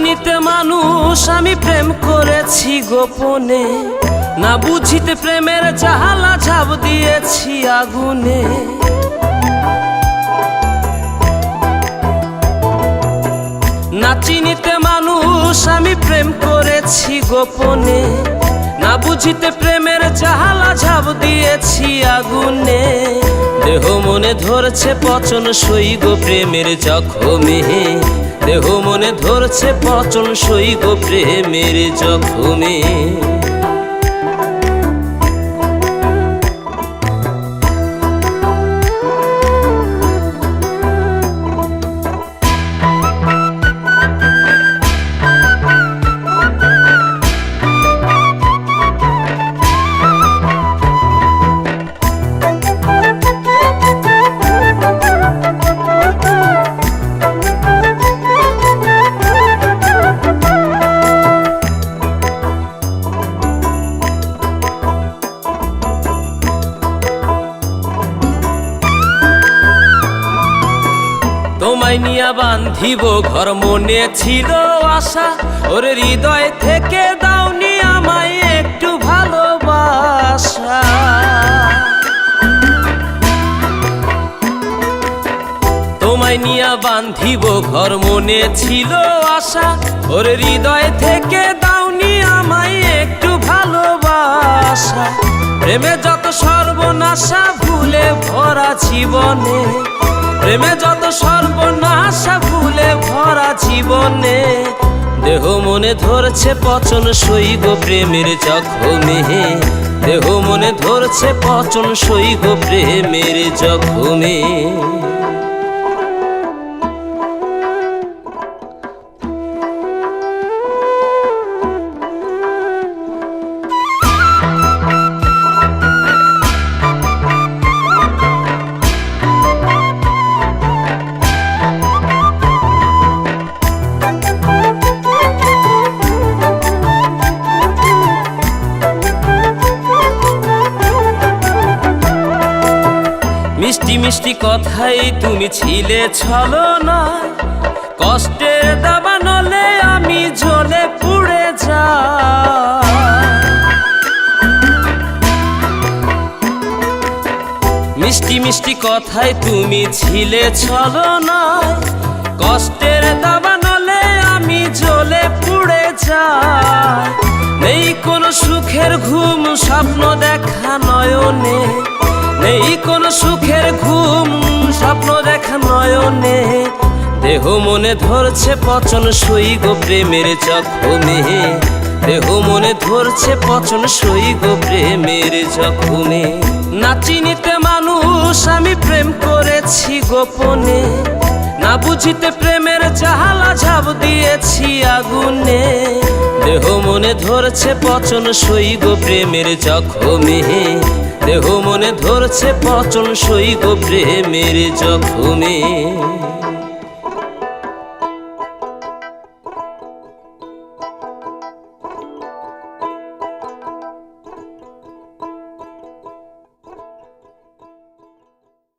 চিনিতে মানুষ আমি প্রেম করেছি গোপনে, না বুঝিতে প্রেমের জাহালা ঝাঁপ দিয়েছি আগুনে। না চিনিতে মানুষ আমি প্রেম করেছি গোপনে, না বুঝিতে প্রেমের জাহালা ঝাঁপ দিয়েছি আগুনে। দেহ মনে ধরছে পচন সই গো প্রেমের জখমে, দেহ মনে ধরছে পচন সই গো প্রেমের জখমে। তোমায় নিয়া বান্ধিব ঘর মনে ছিল আশা, ওরে হৃদয় থেকে দাওনি আমায় একটু ভালোবাসা। তোমায় নিয়া বান্ধিব ঘর মনে ছিল আশা, ওরে হৃদয় থেকে দাওনি আমায় একটু ভালোবাসা। প্রেমে যত সর্বনাশা ভুলে ভরা জীবনে, প্রেমে যত সর্বনাশা ভুলে ভরা জীবনে। দেহ মনে ধরছে পচন সই গো প্রেমের জখমে, দেহ মনে ধরছে পচন সই গো প্রেমের জখমে। মিষ্টি মিষ্টি কথাই তুমি ছিলে ছলনায়, কষ্টের দাবানলে আমি জ্বলে পুড়ে যাই। মিষ্টি মিষ্টি কথাই তুমি ছিলে ছলনায়, কষ্টের দাবানলে আমি জ্বলে পুড়ে যাই। নেই কোনো সুখের ঘুম স্বপ্ন দেখা নয়নে, নেই কোনো সুখের ঘুম স্বপ্ন দেখা নয়নে। দেহ মনে ধরছে পচন সই গো প্রেমের জখমে, দেহ মনে ধরছে পচন সই গো প্রেমের জখমে। না চিনিতে মানুষ আমি প্রেম করেছি গোপনে, না বুঝিতে প্রেমের জাহালা ঝাঁপ দিয়েছি আগুনে। দেহ মনে ধরছে পচন সই গো প্রেমের জখমে, দেহ মনে ধরছে পচন সই গো প্রেমের জখমে।